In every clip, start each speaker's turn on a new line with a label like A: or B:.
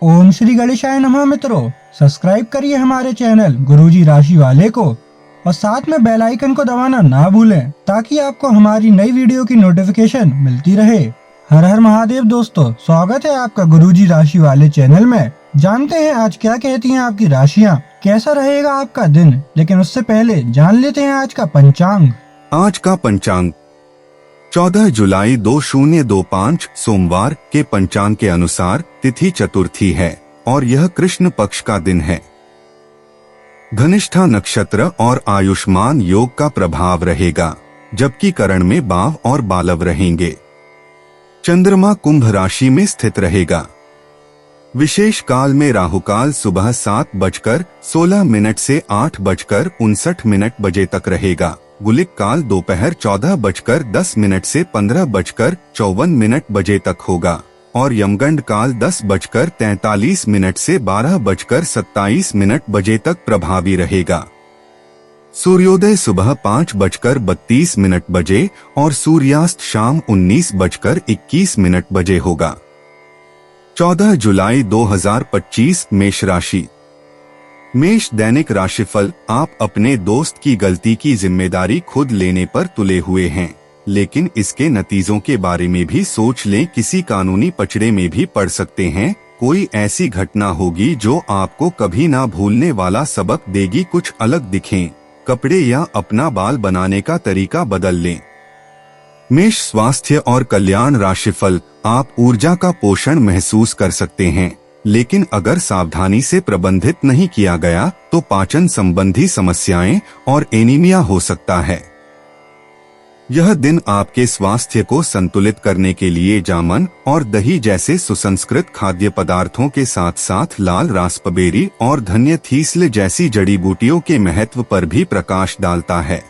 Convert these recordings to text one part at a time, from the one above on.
A: ओम श्री गणेशाय नमः। मित्रों, सब्सक्राइब करिए हमारे चैनल गुरुजी राशि वाले को और साथ में बेल आइकन को दबाना ना भूलें ताकि आपको हमारी नई वीडियो की नोटिफिकेशन मिलती रहे। हर हर महादेव दोस्तों, स्वागत है आपका गुरुजी राशि वाले चैनल में। जानते हैं आज क्या कहती हैं आपकी राशियां, कैसा रहेगा आपका दिन। लेकिन उससे पहले जान लेते हैं आज का पंचांग।
B: आज का पंचांग 14 जुलाई 2025 सोमवार के पंचांग के अनुसार तिथि चतुर्थी है और यह कृष्ण पक्ष का दिन है। धनिष्ठा नक्षत्र और आयुष्मान योग का प्रभाव रहेगा, जबकि करण में बाव और बालव रहेंगे। चंद्रमा कुंभ राशि में स्थित रहेगा। विशेष काल में राहुकाल सुबह 7:16 से 8:59 बजे तक रहेगा। गुलिक काल दोपहर 14:10 से 15:54 बजे तक होगा और यमगंड काल 10:43 से 12:27 बजे तक प्रभावी रहेगा। सूर्योदय सुबह 5:32 बजे और सूर्यास्त शाम 19:21 बजे होगा। 14 जुलाई 2025 मेष राशि। मेष दैनिक राशिफल। आप अपने दोस्त की गलती की जिम्मेदारी खुद लेने पर तुले हुए हैं, लेकिन इसके नतीजों के बारे में भी सोच लें। किसी कानूनी पचड़े में भी पड़ सकते हैं। कोई ऐसी घटना होगी जो आपको कभी ना भूलने वाला सबक देगी। कुछ अलग दिखें, कपड़े या अपना बाल बनाने का तरीका बदल लें। मेष स्वास्थ्य और कल्याण राशिफल। आप ऊर्जा का पोषण महसूस कर सकते हैं, लेकिन अगर सावधानी से प्रबंधित नहीं किया गया तो पाचन संबंधी समस्याएं और एनीमिया हो सकता है। यह दिन आपके स्वास्थ्य को संतुलित करने के लिए जामुन और दही जैसे सुसंस्कृत खाद्य पदार्थों के साथ साथ लाल रास्पबेरी और धन्य थीस्ल जैसी जड़ी बूटियों के महत्व पर भी प्रकाश डालता है।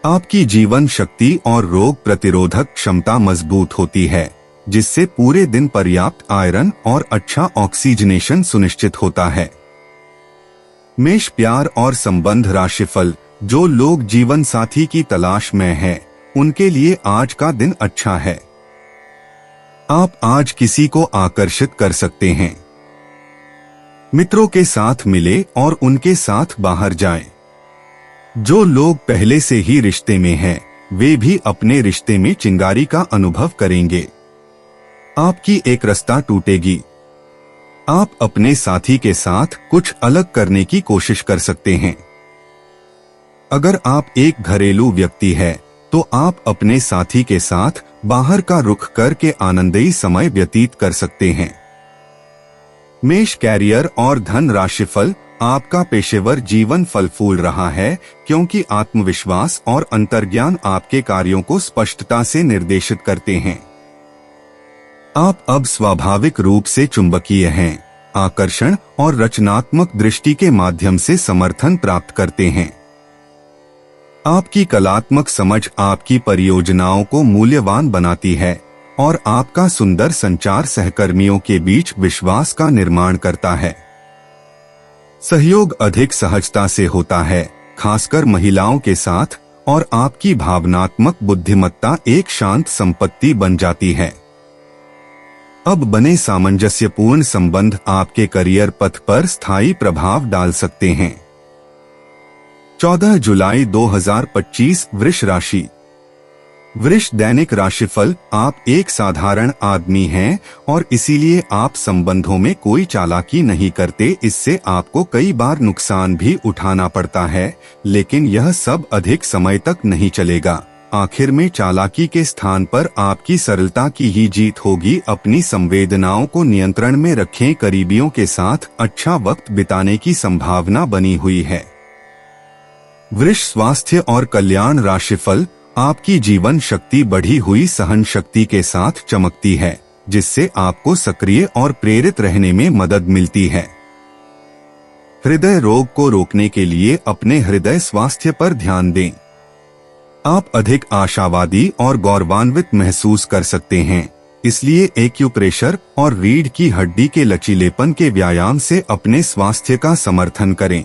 B: आपकी जीवन शक्ति और रोग प्रतिरोधक क्षमता मजबूत होती है, जिससे पूरे दिन पर्याप्त आयरन और अच्छा ऑक्सीजनेशन सुनिश्चित होता है। मेष प्यार और संबंध राशिफल। जो लोग जीवन साथी की तलाश में हैं, उनके लिए आज का दिन अच्छा है। आप आज किसी को आकर्षित कर सकते हैं। मित्रों के साथ मिले और उनके साथ बाहर जाएं। जो लोग पहले से ही रिश्ते में हैं, वे भी अपने रिश्ते में चिंगारी का अनुभव करेंगे। आपकी एक रास्ता टूटेगी। आप अपने साथी के साथ कुछ अलग करने की कोशिश कर सकते हैं। अगर आप एक घरेलू व्यक्ति हैं, तो आप अपने साथी के साथ बाहर का रुख करके आनंदमयी समय व्यतीत कर सकते हैं। मेष कैरियर और धन राशिफल। आपका पेशेवर जीवन फल फूल रहा है, क्योंकि आत्मविश्वास और अंतर्ज्ञान आपके कार्यों को स्पष्टता से निर्देशित करते हैं। आप अब स्वाभाविक रूप से चुंबकीय हैं, आकर्षण और रचनात्मक दृष्टि के माध्यम से समर्थन प्राप्त करते हैं। आपकी कलात्मक समझ आपकी परियोजनाओं को मूल्यवान बनाती है और आपका सुंदर संचार सहकर्मियों के बीच विश्वास का निर्माण करता है। सहयोग अधिक सहजता से होता है, खासकर महिलाओं के साथ, और आपकी भावनात्मक बुद्धिमत्ता एक शांत संपत्ति बन जाती है। अब बने सामंजस्यपूर्ण संबंध आपके करियर पथ पर स्थायी प्रभाव डाल सकते हैं। 14 जुलाई 2025 वृष राशि। वृष दैनिक राशिफल। आप एक साधारण आदमी हैं और इसीलिए आप संबंधों में कोई चालाकी नहीं करते। इससे आपको कई बार नुकसान भी उठाना पड़ता है, लेकिन यह सब अधिक समय तक नहीं चलेगा। आखिर में चालाकी के स्थान पर आपकी सरलता की ही जीत होगी। अपनी संवेदनाओं को नियंत्रण में रखें। करीबियों के साथ अच्छा वक्त बिताने की संभावना बनी हुई है। वृष स्वास्थ्य और कल्याण राशिफल। आपकी जीवन शक्ति बढ़ी हुई सहन शक्ति के साथ चमकती है, जिससे आपको सक्रिय और प्रेरित रहने में मदद मिलती है। हृदय रोग को रोकने के लिए अपने हृदय स्वास्थ्य पर ध्यान दें। आप अधिक आशावादी और गौरवान्वित महसूस कर सकते हैं, इसलिए एक्यूप्रेशर और रीढ़ की हड्डी के लचीलेपन के व्यायाम से अपने स्वास्थ्य का समर्थन करें।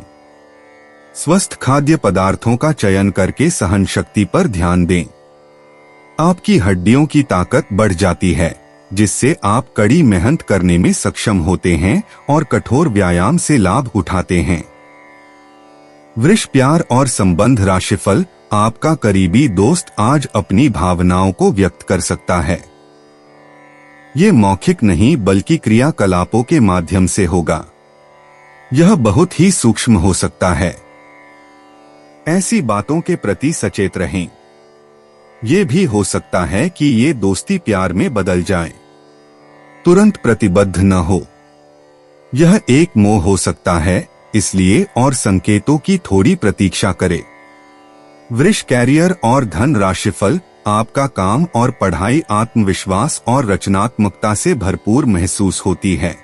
B: स्वस्थ खाद्य पदार्थों का चयन करके सहन शक्ति पर ध्यान दें। आपकी हड्डियों की ताकत बढ़ जाती है, जिससे आप कड़ी मेहनत करने में सक्षम होते हैं और कठोर व्यायाम से लाभ उठाते हैं। वृष प्यार और संबंध राशिफल, आपका करीबी दोस्त आज अपनी भावनाओं को व्यक्त कर सकता है। ये मौखिक नहीं बल्कि क्रियाकलापों के माध्यम से होगा। यह बहुत ही सूक्ष्म हो सकता है। ऐसी बातों के प्रति सचेत रहें। ये भी हो सकता है कि ये दोस्ती प्यार में बदल जाए। तुरंत प्रतिबद्ध न हो। यह एक मोह हो सकता है, इसलिए और संकेतों की थोड़ी प्रतीक्षा करें। वृष कैरियर और धन राशिफल, आपका काम और पढ़ाई आत्मविश्वास और रचनात्मकता से भरपूर महसूस होती है।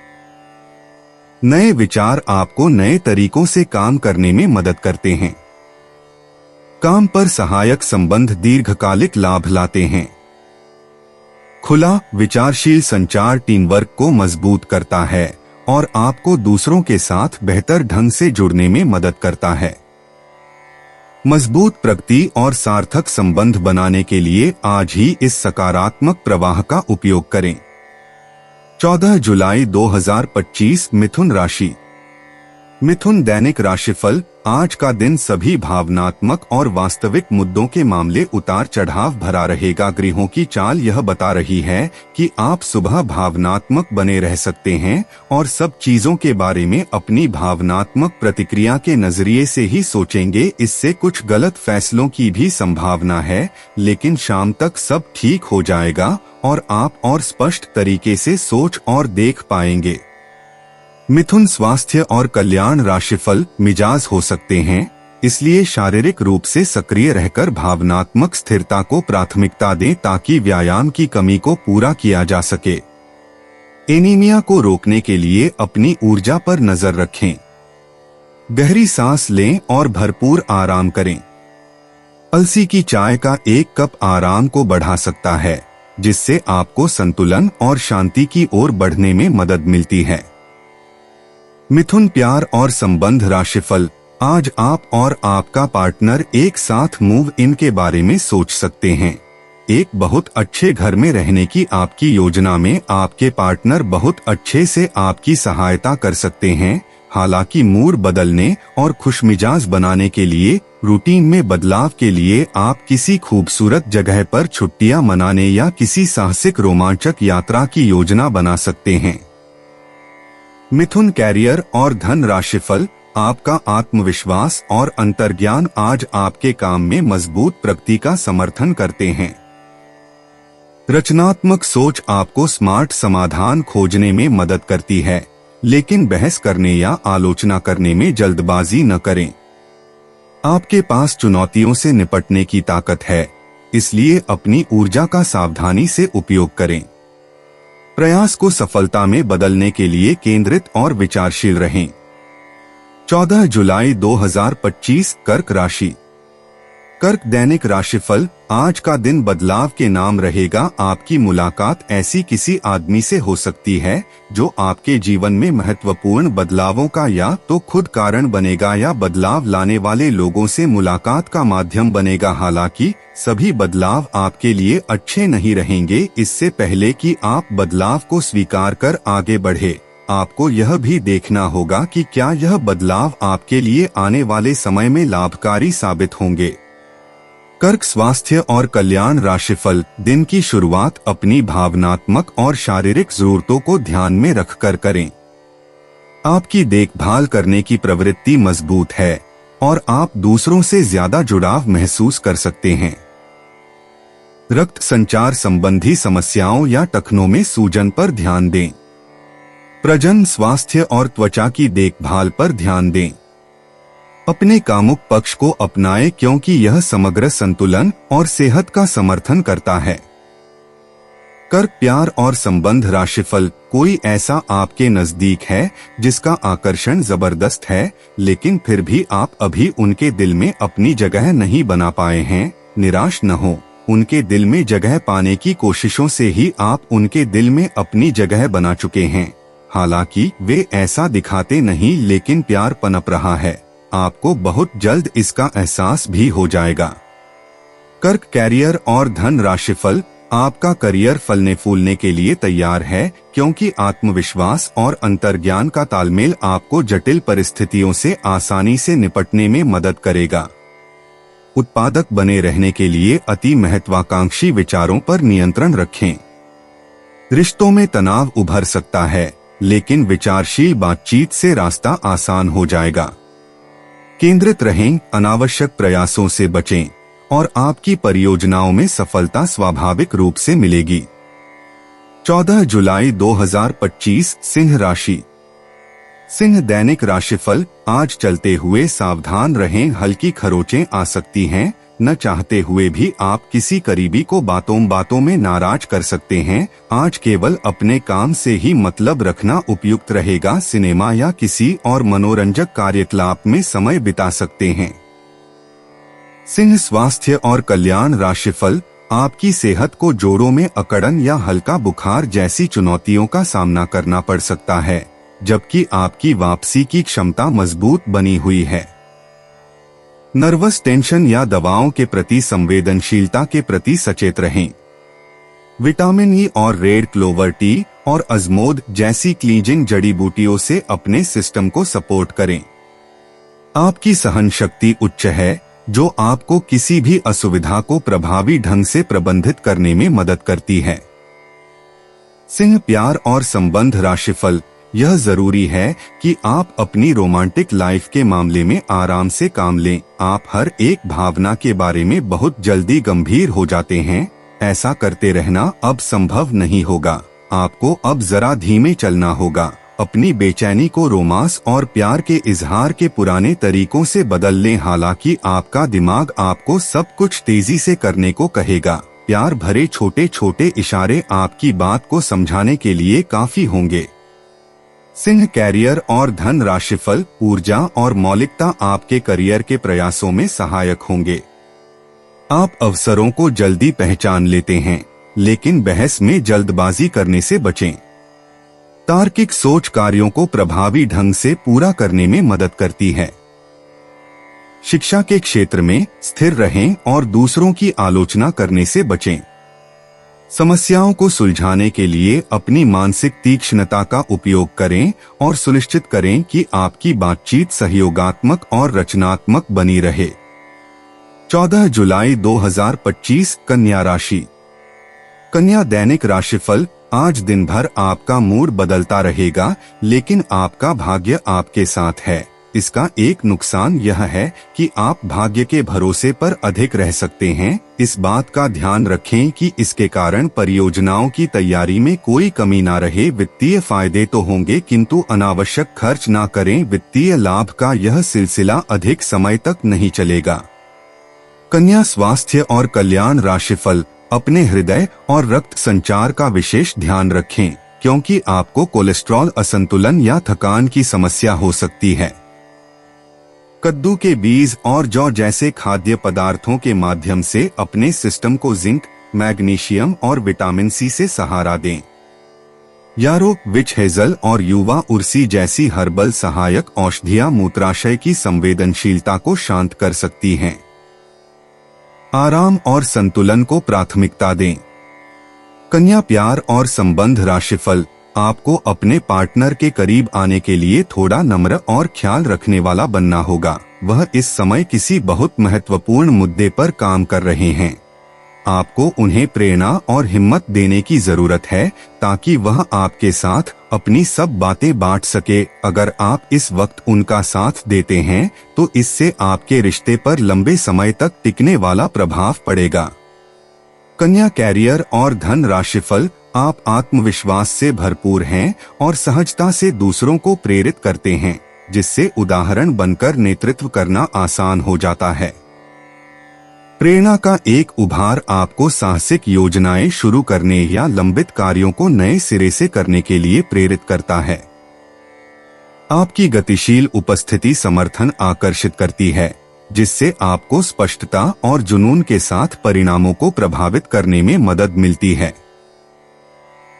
B: नए विचार आपको नए तरीकों से काम करने में मदद करते हैं। काम पर सहायक संबंध दीर्घकालिक लाभ लाते हैं। खुला विचारशील संचार टीम वर्क को मजबूत करता है और आपको दूसरों के साथ बेहतर ढंग से जुड़ने में मदद करता है। मजबूत प्रगति और सार्थक संबंध बनाने के लिए आज ही इस सकारात्मक प्रवाह का उपयोग करें। 14 जुलाई 2025 मिथुन राशि। मिथुन दैनिक राशिफल, आज का दिन सभी भावनात्मक और वास्तविक मुद्दों के मामले उतार चढ़ाव भरा रहेगा। ग्रहों की चाल यह बता रही है कि आप सुबह भावनात्मक बने रह सकते हैं और सब चीजों के बारे में अपनी भावनात्मक प्रतिक्रिया के नजरिए से ही सोचेंगे। इससे कुछ गलत फैसलों की भी संभावना है, लेकिन शाम तक सब ठीक हो जाएगा और आप और स्पष्ट तरीके से सोच और देख पाएंगे। मिथुन स्वास्थ्य और कल्याण राशिफल, मिजाज हो सकते हैं, इसलिए शारीरिक रूप से सक्रिय रहकर भावनात्मक स्थिरता को प्राथमिकता दें ताकि व्यायाम की कमी को पूरा किया जा सके। एनीमिया को रोकने के लिए अपनी ऊर्जा पर नजर रखें। गहरी सांस लें और भरपूर आराम करें। अलसी की चाय का एक कप आराम को बढ़ा सकता है, जिससे आपको संतुलन और शांति की ओर बढ़ने में मदद मिलती है। मिथुन प्यार और संबंध राशिफल, आज आप और आपका पार्टनर एक साथ मूव इन के बारे में सोच सकते हैं। एक बहुत अच्छे घर में रहने की आपकी योजना में आपके पार्टनर बहुत अच्छे से आपकी सहायता कर सकते हैं। हालांकि मूड बदलने और खुशमिजाज बनाने के लिए, रूटीन में बदलाव के लिए आप किसी खूबसूरत जगह पर छुट्टियां मनाने या किसी साहसिक रोमांचक यात्रा की योजना बना सकते हैं। मिथुन कैरियर और धन राशिफल, आपका आत्मविश्वास और अंतर्ज्ञान आज आपके काम में मजबूत प्रगति का समर्थन करते हैं। रचनात्मक सोच आपको स्मार्ट समाधान खोजने में मदद करती है, लेकिन बहस करने या आलोचना करने में जल्दबाजी न करें। आपके पास चुनौतियों से निपटने की ताकत है, इसलिए अपनी ऊर्जा का सावधानी से उपयोग करें। प्रयास को सफलता में बदलने के लिए केंद्रित और विचारशील रहें। 14 जुलाई 2025 कर्क राशि। कर्क दैनिक राशिफल, आज का दिन बदलाव के नाम रहेगा। आपकी मुलाकात ऐसी किसी आदमी से हो सकती है जो आपके जीवन में महत्वपूर्ण बदलावों का या तो खुद कारण बनेगा या बदलाव लाने वाले लोगों से मुलाकात का माध्यम बनेगा। हालांकि सभी बदलाव आपके लिए अच्छे नहीं रहेंगे। इससे पहले कि आप बदलाव को स्वीकार कर आगे बढ़े, आपको यह भी देखना होगा कि क्या यह बदलाव आपके लिए आने वाले समय में लाभकारी साबित होंगे। कर्क स्वास्थ्य और कल्याण राशिफल, दिन की शुरुआत अपनी भावनात्मक और शारीरिक जरूरतों को ध्यान में रखकर करें। आपकी देखभाल करने की प्रवृत्ति मजबूत है और आप दूसरों से ज्यादा जुड़ाव महसूस कर सकते हैं। रक्त संचार संबंधी समस्याओं या टखनों में सूजन पर ध्यान दें। प्रजनन स्वास्थ्य और त्वचा की देखभाल पर ध्यान दें। अपने कामुक पक्ष को अपनाएं क्योंकि यह समग्र संतुलन और सेहत का समर्थन करता है। कर्क प्यार और संबंध राशिफल, कोई ऐसा आपके नजदीक है जिसका आकर्षण जबरदस्त है, लेकिन फिर भी आप अभी उनके दिल में अपनी जगह नहीं बना पाए हैं। निराश न हो, उनके दिल में जगह पाने की कोशिशों से ही आप उनके दिल में अपनी जगह बना चुके हैं। हालांकि वे ऐसा दिखाते नहीं, लेकिन प्यार पनप रहा है। आपको बहुत जल्द इसका एहसास भी हो जाएगा। कर्क कैरियर और धन राशिफल, आपका करियर फलने फूलने के लिए तैयार है, क्योंकि आत्मविश्वास और अंतर्ज्ञान का तालमेल आपको जटिल परिस्थितियों से आसानी से निपटने में मदद करेगा। उत्पादक बने रहने के लिए अति महत्वाकांक्षी विचारों पर नियंत्रण रखें। रिश्तों में तनाव उभर सकता है, लेकिन विचारशील बातचीत से रास्ता आसान हो जाएगा। केंद्रित रहें, अनावश्यक प्रयासों से बचें और आपकी परियोजनाओं में सफलता स्वाभाविक रूप से मिलेगी। 14 जुलाई 2025 सिंह राशि। सिंह दैनिक राशिफल। आज चलते हुए सावधान रहें, हल्की खरोंचें आ सकती हैं। न चाहते हुए भी आप किसी करीबी को बातों में नाराज कर सकते हैं। आज केवल अपने काम से ही मतलब रखना उपयुक्त रहेगा। सिनेमा या किसी और मनोरंजक कार्यकलाप में समय बिता सकते हैं। सिंह स्वास्थ्य और कल्याण राशिफल। आपकी सेहत को जोड़ों में अकड़न या हल्का बुखार जैसी चुनौतियों का सामना करना पड़ सकता है, जबकि आपकी वापसी की क्षमता मजबूत बनी हुई है। नर्वस टेंशन या दवाओं के प्रति संवेदनशीलता के प्रति सचेत रहें। विटामिन ई और रेड क्लोवर टी और अजमोद जैसी क्लींजिंग जड़ी बूटियों से अपने सिस्टम को सपोर्ट करें। आपकी सहन शक्ति उच्च है, जो आपको किसी भी असुविधा को प्रभावी ढंग से प्रबंधित करने में मदद करती है। सिंह प्यार और संबंध राशिफल। यह जरूरी है कि आप अपनी रोमांटिक लाइफ के मामले में आराम से काम लें। आप हर एक भावना के बारे में बहुत जल्दी गंभीर हो जाते हैं। ऐसा करते रहना अब संभव नहीं होगा। आपको अब जरा धीमे चलना होगा। अपनी बेचैनी को रोमांस और प्यार के इजहार के पुराने तरीकों से बदल लें। हालांकि आपका दिमाग आपको सब कुछ तेजी से करने को कहेगा। प्यार भरे छोटे छोटे इशारे आपकी बात को समझाने के लिए काफी होंगे। सिंह कैरियर और धन राशिफल। ऊर्जा और मौलिकता आपके करियर के प्रयासों में सहायक होंगे। आप अवसरों को जल्दी पहचान लेते हैं, लेकिन बहस में जल्दबाजी करने से बचें। तार्किक सोच कार्यों को प्रभावी ढंग से पूरा करने में मदद करती है। शिक्षा के क्षेत्र में स्थिर रहें और दूसरों की आलोचना करने से बचें। समस्याओं को सुलझाने के लिए अपनी मानसिक तीक्ष्णता का उपयोग करें और सुनिश्चित करें कि आपकी बातचीत सहयोगात्मक और रचनात्मक बनी रहे। 14 जुलाई 2025 कन्या राशि। कन्या दैनिक राशिफल। आज दिन भर आपका मूड बदलता रहेगा, लेकिन आपका भाग्य आपके साथ है। इसका एक नुकसान यह है कि आप भाग्य के भरोसे पर अधिक रह सकते हैं। इस बात का ध्यान रखें कि इसके कारण परियोजनाओं की तैयारी में कोई कमी ना रहे। वित्तीय फायदे तो होंगे, किंतु अनावश्यक खर्च ना करें। वित्तीय लाभ का यह सिलसिला अधिक समय तक नहीं चलेगा। कन्या स्वास्थ्य और कल्याण राशिफल। अपने हृदय और रक्त संचार का विशेष ध्यान रखें, क्योंकि आपको कोलेस्ट्रॉल असंतुलन या थकान की समस्या हो सकती है। कद्दू के बीज और जौ जैसे खाद्य पदार्थों के माध्यम से अपने सिस्टम को जिंक, मैग्नीशियम और विटामिन सी से सहारा दें। यारो, विच हेजल और युवा उर्सी जैसी हर्बल सहायक औषधियां मूत्राशय की संवेदनशीलता को शांत कर सकती हैं। आराम और संतुलन को प्राथमिकता दें। कन्या प्यार और संबंध राशिफल। आपको अपने पार्टनर के करीब आने के लिए थोड़ा नम्र और ख्याल रखने वाला बनना होगा। वह इस समय किसी बहुत महत्वपूर्ण मुद्दे पर काम कर रहे हैं। आपको उन्हें प्रेरणा और हिम्मत देने की जरूरत है, ताकि वह आपके साथ अपनी सब बातें बांट सके। अगर आप इस वक्त उनका साथ देते हैं, तो इससे आपके रिश्ते पर लंबे समय तक टिकने वाला प्रभाव पड़ेगा। कन्या कैरियर और धन राशिफल। आप आत्मविश्वास से भरपूर हैं और सहजता से दूसरों को प्रेरित करते हैं, जिससे उदाहरण बनकर नेतृत्व करना आसान हो जाता है। प्रेरणा का एक उभार आपको साहसिक योजनाएं शुरू करने या लंबित कार्यों को नए सिरे से करने के लिए प्रेरित करता है। आपकी गतिशील उपस्थिति समर्थन आकर्षित करती है, जिससे आपको स्पष्टता और जुनून के साथ परिणामों को प्रभावित करने में मदद मिलती है।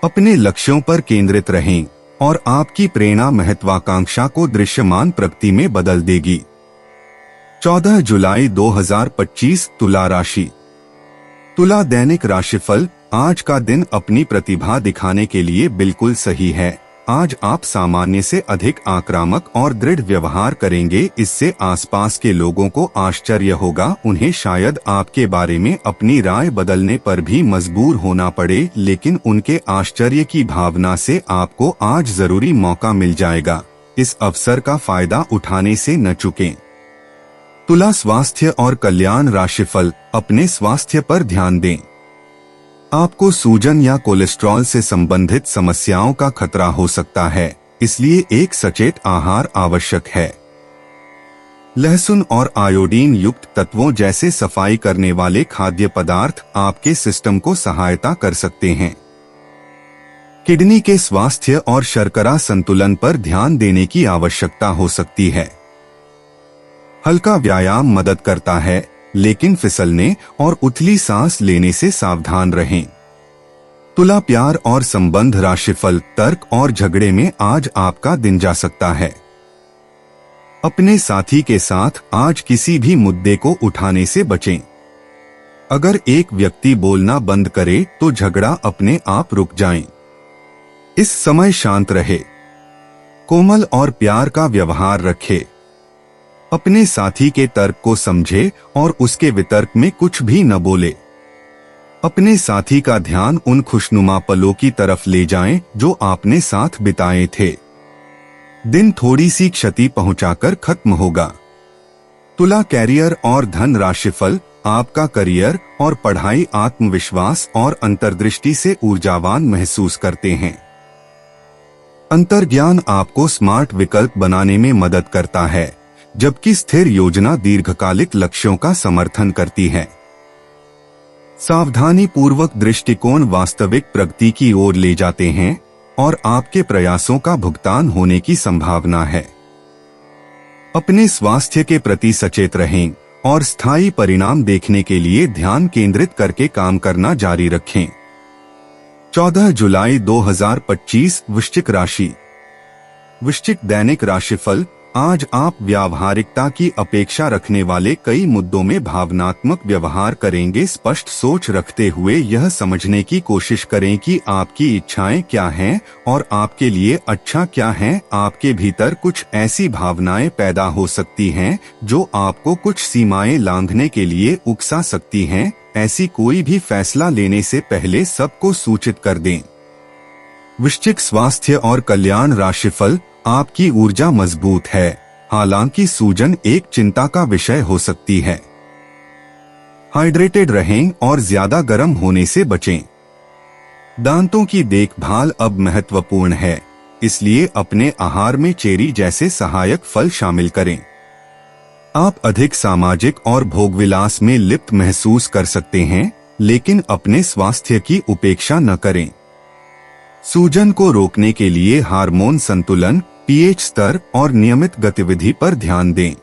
B: अपने लक्ष्यों पर केंद्रित रहें और आपकी प्रेरणा महत्वाकांक्षा को दृश्यमान प्रगति में बदल देगी। 14 जुलाई 2025 तुला राशि। तुला दैनिक राशिफल। आज का दिन अपनी प्रतिभा दिखाने के लिए बिल्कुल सही है। आज आप सामान्य से अधिक आक्रामक और दृढ़ व्यवहार करेंगे। इससे आसपास के लोगों को आश्चर्य होगा। उन्हें शायद आपके बारे में अपनी राय बदलने पर भी मजबूर होना पड़े, लेकिन उनके आश्चर्य की भावना से आपको आज जरूरी मौका मिल जाएगा। इस अवसर का फायदा उठाने से न चूकें। तुला स्वास्थ्य और कल्याण राशिफल। अपने स्वास्थ्य पर ध्यान दें। आपको सूजन या कोलेस्ट्रॉल से संबंधित समस्याओं का खतरा हो सकता है, इसलिए एक सचेत आहार आवश्यक है। लहसुन और आयोडीन युक्त तत्वों जैसे सफाई करने वाले खाद्य पदार्थ आपके सिस्टम को सहायता कर सकते हैं। किडनी के स्वास्थ्य और शर्करा संतुलन पर ध्यान देने की आवश्यकता हो सकती है। हल्का व्यायाम मदद करता है, लेकिन फिसलने और उथली सांस लेने से सावधान रहें। तुला प्यार और संबंध राशिफल। तर्क और झगड़े में आज आपका दिन जा सकता है। अपने साथी के साथ आज किसी भी मुद्दे को उठाने से बचें। अगर एक व्यक्ति बोलना बंद करे तो झगड़ा अपने आप रुक जाए। इस समय शांत रहे। कोमल और प्यार का व्यवहार रखें। अपने साथी के तर्क को समझे और उसके वितर्क में कुछ भी न बोले। अपने साथी का ध्यान उन खुशनुमा पलों की तरफ ले जाएं जो आपने साथ बिताए थे। दिन थोड़ी सी क्षति पहुंचाकर खत्म होगा। तुला कैरियर और धन राशिफल। आपका करियर और पढ़ाई आत्मविश्वास और अंतर्दृष्टि से ऊर्जावान महसूस करते हैं। अंतर्ज्ञान आपको स्मार्ट विकल्प बनाने में मदद करता है, जबकि स्थिर योजना दीर्घकालिक लक्ष्यों का समर्थन करती है। सावधानी पूर्वक दृष्टिकोण वास्तविक प्रगति की ओर ले जाते हैं और आपके प्रयासों का भुगतान होने की संभावना है। अपने स्वास्थ्य के प्रति सचेत रहें और स्थायी परिणाम देखने के लिए ध्यान केंद्रित करके काम करना जारी रखें। 14 जुलाई 2025 वृश्चिक राशि। वृश्चिक दैनिक राशिफल। आज आप व्यावहारिकता की अपेक्षा रखने वाले कई मुद्दों में भावनात्मक व्यवहार करेंगे। स्पष्ट सोच रखते हुए यह समझने की कोशिश करें कि आपकी इच्छाएं क्या हैं और आपके लिए अच्छा क्या है। आपके भीतर कुछ ऐसी भावनाएं पैदा हो सकती हैं जो आपको कुछ सीमाएं लांघने के लिए उकसा सकती हैं। ऐसी कोई भी फैसला लेने से पहले सबको सूचित कर दें। वृश्चिक स्वास्थ्य और कल्याण राशिफल। आपकी ऊर्जा मजबूत है, हालांकि सूजन एक चिंता का विषय हो सकती है। हाइड्रेटेड रहें और ज्यादा गर्म होने से बचें। दांतों की देखभाल अब महत्वपूर्ण है, इसलिए अपने आहार में चेरी जैसे सहायक फल शामिल करें। आप अधिक सामाजिक और भोगविलास में लिप्त महसूस कर सकते हैं, लेकिन अपने स्वास्थ्य की उपेक्षा न करें। सूजन को रोकने के लिए हार्मोन संतुलन, पीएच स्तर और नियमित गतिविधि पर ध्यान दें।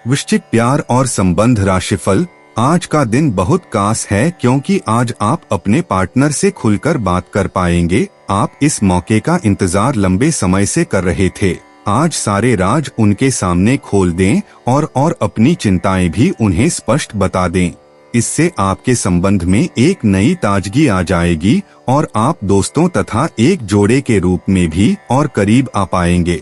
B: वृश्चिक प्यार और संबंध राशिफल। आज का दिन बहुत खास है क्योंकि आज आप अपने पार्टनर से खुलकर बात कर पाएंगे। आप इस मौके का इंतजार लंबे समय से कर रहे थे। आज सारे राज उनके सामने खोल दें और अपनी चिंताएं भी उन्हें स्पष्ट बता दें। इससे आपके संबंध में एक नई ताजगी आ जाएगी और आप दोस्तों तथा एक जोड़े के रूप में भी और करीब आ पाएंगे।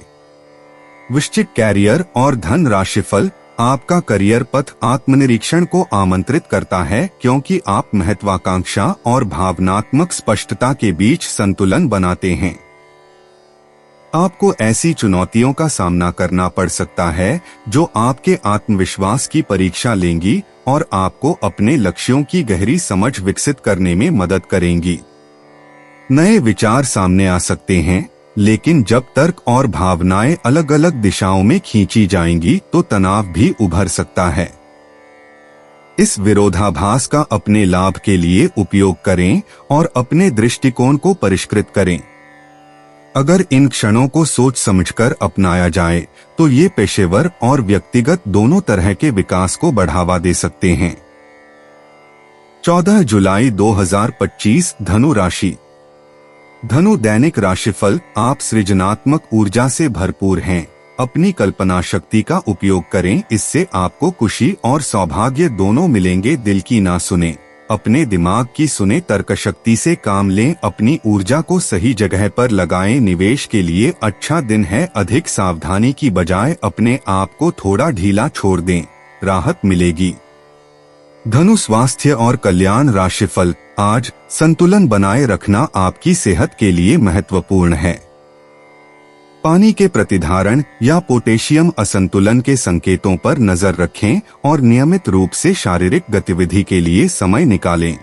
B: वृश्चिक कैरियर और धन राशिफल। आपका करियर पथ आत्मनिरीक्षण को आमंत्रित करता है क्योंकि आप महत्वाकांक्षा और भावनात्मक स्पष्टता के बीच संतुलन बनाते हैं। आपको ऐसी चुनौतियों का सामना करना पड़ सकता है जो आपके आत्मविश्वास की परीक्षा लेंगी और आपको अपने लक्ष्यों की गहरी समझ विकसित करने में मदद करेंगी। नए विचार सामने आ सकते हैं, लेकिन जब तर्क और भावनाएं अलग अलग दिशाओं में खींची जाएंगी तो तनाव भी उभर सकता है। इस विरोधाभास का अपने लाभ के लिए उपयोग करें और अपने दृष्टिकोण को परिष्कृत करें। अगर इन क्षणों को सोच समझकर अपनाया जाए तो ये पेशेवर और व्यक्तिगत दोनों तरह के विकास को बढ़ावा दे सकते हैं। 14 जुलाई 2025 धनु राशि। धनु दैनिक राशिफल। आप सृजनात्मक ऊर्जा से भरपूर हैं। अपनी कल्पना शक्ति का उपयोग करें, इससे आपको खुशी और सौभाग्य दोनों मिलेंगे। दिल की ना सुने, अपने दिमाग की सुने, तर्क शक्ति से काम लें, अपनी ऊर्जा को सही जगह पर लगाएं। निवेश के लिए अच्छा दिन है, अधिक सावधानी की बजाय अपने आप को थोड़ा ढीला छोड़ दें, राहत मिलेगी। धनु, स्वास्थ्य और कल्याण राशिफल। आज संतुलन बनाए रखना आपकी सेहत के लिए महत्वपूर्ण है। पानी के प्रतिधारण या पोटेशियम असंतुलन के संकेतों पर नजर रखें और नियमित रूप से शारीरिक गतिविधि के लिए समय निकालें।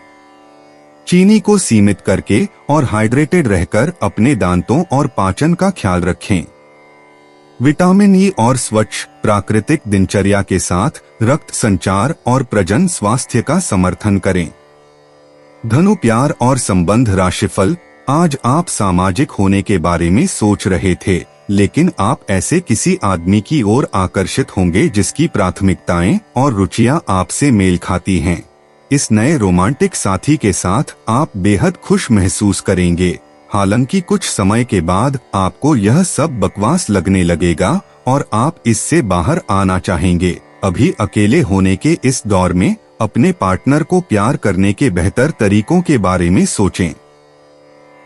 B: चीनी को सीमित करके और हाइड्रेटेड रहकर अपने दांतों और पाचन का ख्याल रखें। विटामिन ई और स्वच्छ प्राकृतिक दिनचर्या के साथ रक्त संचार और प्रजनन स्वास्थ्य का समर्थन करें। धनु, प्यार और संबंध राशिफल। आज आप सामाजिक होने के बारे में सोच रहे थे, लेकिन आप ऐसे किसी आदमी की ओर आकर्षित होंगे जिसकी प्राथमिकताएं और रुचियां आपसे मेल खाती हैं। इस नए रोमांटिक साथी के साथ आप बेहद खुश महसूस करेंगे। हालांकि कुछ समय के बाद आपको यह सब बकवास लगने लगेगा और आप इससे बाहर आना चाहेंगे। अभी अकेले होने के इस दौर में अपने पार्टनर को प्यार करने के बेहतर तरीकों के बारे में सोचें।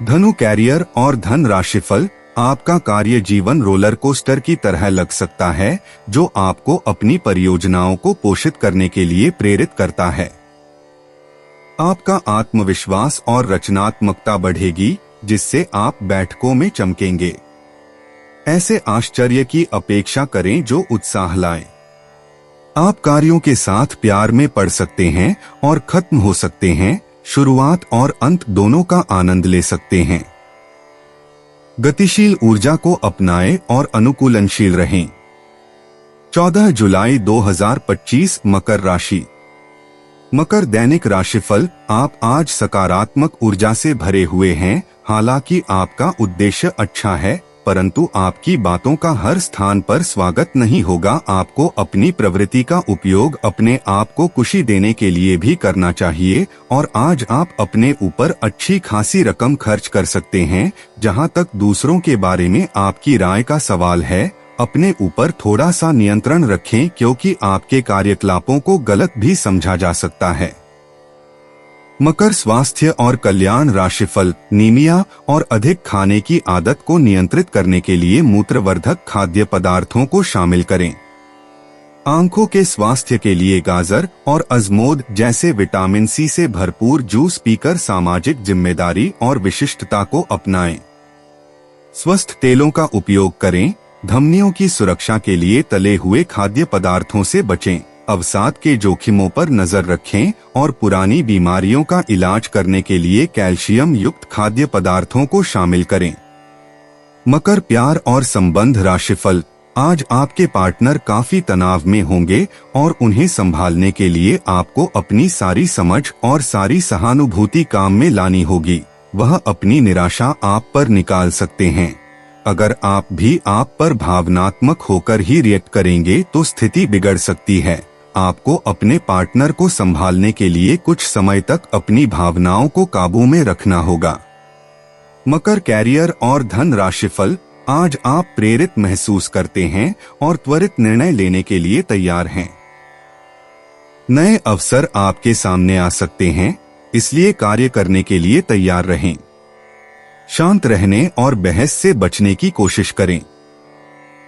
B: धनु, कैरियर और धन राशिफल। आपका कार्य जीवन रोलर कोस्टर की तरह लग सकता है, जो आपको अपनी परियोजनाओं को पोषित करने के लिए प्रेरित करता है। आपका आत्मविश्वास और रचनात्मकता बढ़ेगी, जिससे आप बैठकों में चमकेंगे। ऐसे आश्चर्य की अपेक्षा करें जो उत्साह लाए। आप कार्यों के साथ प्यार में पड़ सकते हैं और खत्म हो सकते हैं, शुरुआत और अंत दोनों का आनंद ले सकते हैं। गतिशील ऊर्जा को अपनाएं और अनुकूलनशील रहें। 14 जुलाई 2025 मकर राशि। मकर, दैनिक राशिफल। आप आज सकारात्मक ऊर्जा से भरे हुए हैं। हालांकि आपका उद्देश्य अच्छा है, परंतु आपकी बातों का हर स्थान पर स्वागत नहीं होगा। आपको अपनी प्रवृत्ति का उपयोग अपने आप को खुशी देने के लिए भी करना चाहिए और आज आप अपने ऊपर अच्छी खासी रकम खर्च कर सकते हैं। जहां तक दूसरों के बारे में आपकी राय का सवाल है, अपने ऊपर थोड़ा सा नियंत्रण रखें, क्योंकि आपके कार्यकलापों को गलत भी समझा जा सकता है। मकर, स्वास्थ्य और कल्याण राशिफल। नीमिया और अधिक खाने की आदत को नियंत्रित करने के लिए मूत्रवर्धक खाद्य पदार्थों को शामिल करें। आंखों के स्वास्थ्य के लिए गाजर और अजमोद जैसे विटामिन सी से भरपूर जूस पीकर सामाजिक जिम्मेदारी और विशिष्टता को अपनाएं। स्वस्थ तेलों का उपयोग करें। धमनियों की सुरक्षा के लिए तले हुए खाद्य पदार्थों से बचें। अवसाद के जोखिमों पर नजर रखें और पुरानी बीमारियों का इलाज करने के लिए कैल्शियम युक्त खाद्य पदार्थों को शामिल करें। मकर, प्यार और संबंध राशिफल। आज आपके पार्टनर काफी तनाव में होंगे और उन्हें संभालने के लिए आपको अपनी सारी समझ और सारी सहानुभूति काम में लानी होगी। वह अपनी निराशा आप पर निकाल सकते हैं। अगर आप भी आप पर भावनात्मक होकर ही रिएक्ट करेंगे तो स्थिति बिगड़ सकती है। आपको अपने पार्टनर को संभालने के लिए कुछ समय तक अपनी भावनाओं को काबू में रखना होगा। मकर, कैरियर और धन राशिफल। आज आप प्रेरित महसूस करते हैं और त्वरित निर्णय लेने के लिए तैयार हैं। नए अवसर आपके सामने आ सकते हैं, इसलिए कार्य करने के लिए तैयार रहें। शांत रहने और बहस से बचने की कोशिश करें।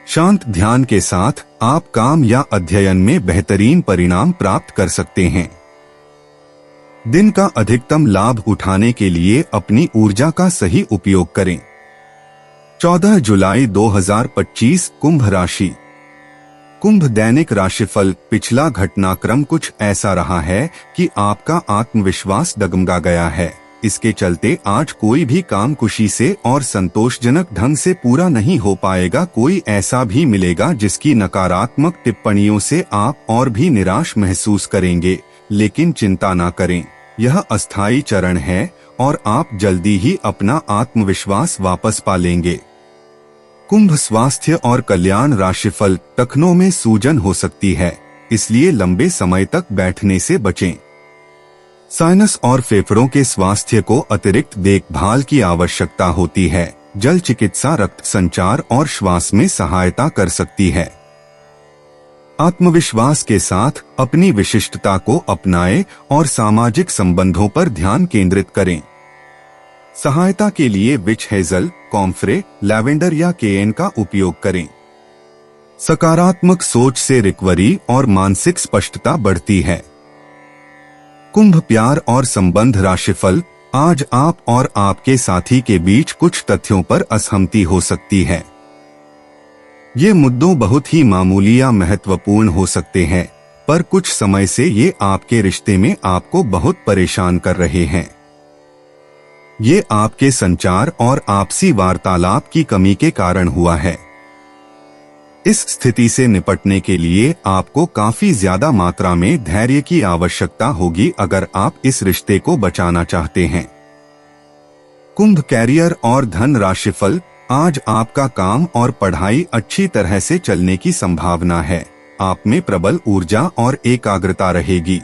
B: शांत ध्यान के साथ आप काम या अध्ययन में बेहतरीन परिणाम प्राप्त कर सकते हैं। दिन का अधिकतम लाभ उठाने के लिए अपनी ऊर्जा का सही उपयोग करें। 14 जुलाई 2025 कुंभ राशि। कुंभ, दैनिक राशिफल। पिछला घटनाक्रम कुछ ऐसा रहा है कि आपका आत्मविश्वास डगमगा गया है। इसके चलते आज कोई भी काम खुशी से और संतोषजनक ढंग से पूरा नहीं हो पाएगा। कोई ऐसा भी मिलेगा जिसकी नकारात्मक टिप्पणियों से आप और भी निराश महसूस करेंगे, लेकिन चिंता ना करें, यह अस्थायी चरण है और आप जल्दी ही अपना आत्मविश्वास वापस पा लेंगे। कुंभ, स्वास्थ्य और कल्याण राशिफल। टखनों में सूजन हो सकती है, इसलिए लंबे समय तक बैठने से बचें। साइनस और फेफड़ों के स्वास्थ्य को अतिरिक्त देखभाल की आवश्यकता होती है। जल चिकित्सा रक्त संचार और श्वास में सहायता कर सकती है। आत्मविश्वास के साथ अपनी विशिष्टता को अपनाएं और सामाजिक संबंधों पर ध्यान केंद्रित करें। सहायता के लिए विच हेजल, कॉम्फ्रे, लैवेंडर या केएन का उपयोग करें। सकारात्मक सोच से रिकवरी और मानसिक स्पष्टता बढ़ती है। कुंभ प्यार और संबंध राशिफल। आज आप और आपके साथी के बीच कुछ तथ्यों पर असहमति हो सकती है। ये मुद्दों बहुत ही मामूली या महत्वपूर्ण हो सकते हैं, पर कुछ समय से ये आपके रिश्ते में आपको बहुत परेशान कर रहे हैं। ये आपके संचार और आपसी वार्तालाप की कमी के कारण हुआ है। इस स्थिति से निपटने के लिए आपको काफी ज्यादा मात्रा में धैर्य की आवश्यकता होगी अगर आप इस रिश्ते को बचाना चाहते हैं। कुंभ कैरियर और धन राशिफल। आज आपका काम और पढ़ाई अच्छी तरह से चलने की संभावना है। आप में प्रबल ऊर्जा और एकाग्रता रहेगी।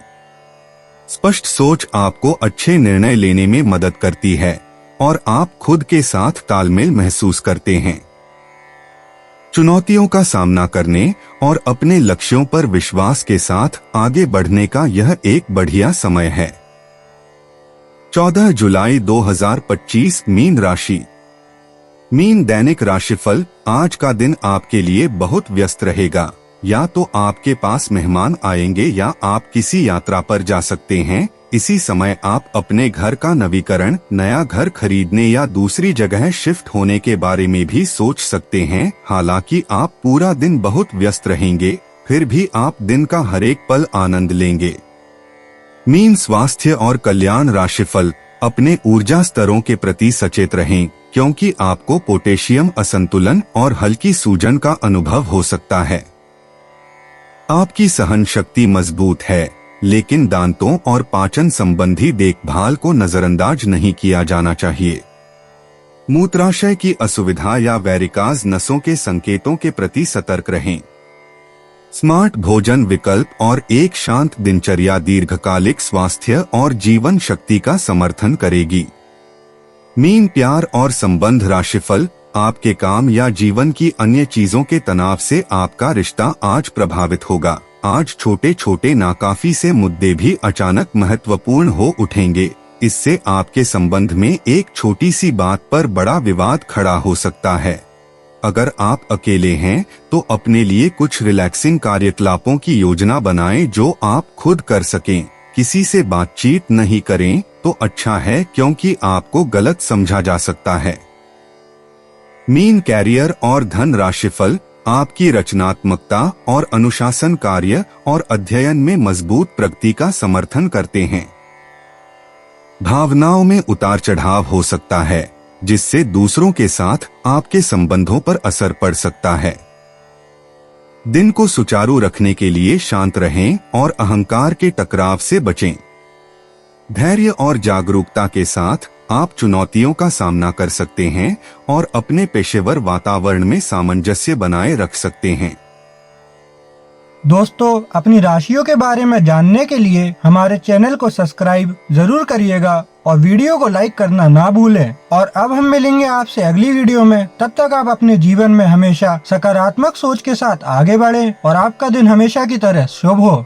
B: स्पष्ट सोच आपको अच्छे निर्णय लेने में मदद करती है और आप खुद के साथ तालमेल महसूस करते हैं। चुनौतियों का सामना करने और अपने लक्ष्यों पर विश्वास के साथ आगे बढ़ने का यह एक बढ़िया समय है। 14 जुलाई 2025 मीन राशि। मीन दैनिक राशिफल। आज का दिन आपके लिए बहुत व्यस्त रहेगा। या तो आपके पास मेहमान आएंगे या आप किसी यात्रा पर जा सकते हैं। इसी समय आप अपने घर का नवीकरण, नया घर खरीदने या दूसरी जगह शिफ्ट होने के बारे में भी सोच सकते हैं। हालांकि आप पूरा दिन बहुत व्यस्त रहेंगे, फिर भी आप दिन का हर एक पल आनंद लेंगे। मीन स्वास्थ्य और कल्याण राशिफल। अपने ऊर्जा स्तरों के प्रति सचेत रहें, क्योंकि आपको पोटेशियम असंतुलन और हल्की सूजन का अनुभव हो सकता है। आपकी सहन शक्ति मजबूत है, लेकिन दांतों और पाचन संबंधी देखभाल को नजरअंदाज नहीं किया जाना चाहिए। मूत्राशय की असुविधा या वेरिकाज नसों के संकेतों के प्रति सतर्क रहें। स्मार्ट भोजन विकल्प और एक शांत दिनचर्या दीर्घकालिक स्वास्थ्य और जीवन शक्ति का समर्थन करेगी। मीन प्यार और संबंध राशिफल। आपके काम या जीवन की अन्य चीजों के तनाव से आपका रिश्ता आज प्रभावित होगा। आज छोटे छोटे नाकाफी से मुद्दे भी अचानक महत्वपूर्ण हो उठेंगे। इससे आपके संबंध में एक छोटी सी बात पर बड़ा विवाद खड़ा हो सकता है। अगर आप अकेले हैं तो अपने लिए कुछ रिलैक्सिंग कार्यकलापों की योजना बनाएं जो आप खुद कर सकें। किसी से बातचीत नहीं करें तो अच्छा है, क्योंकि आपको गलत समझा जा सकता है। मीन कैरियर और धन राशिफल। आपकी रचनात्मकता और अनुशासन कार्य और अध्ययन में मजबूत प्रगति का समर्थन करते हैं। भावनाओं में उतार चढ़ाव हो सकता है, जिससे दूसरों के साथ आपके संबंधों पर असर पड़ सकता है। दिन को सुचारू रखने के लिए शांत रहें और अहंकार के टकराव से बचें। धैर्य और जागरूकता के साथ आप चुनौतियों का सामना कर सकते हैं और अपने पेशेवर वातावरण में सामंजस्य बनाए रख सकते हैं।
A: दोस्तों, अपनी राशियों के बारे में जानने के लिए हमारे चैनल को सब्सक्राइब जरूर करिएगा और वीडियो को लाइक करना ना भूलें। और अब हम मिलेंगे आपसे अगली वीडियो में। तब तक आप अपने जीवन में हमेशा सकारात्मक सोच के साथ आगे बढ़ें और आपका दिन हमेशा की तरह शुभ हो।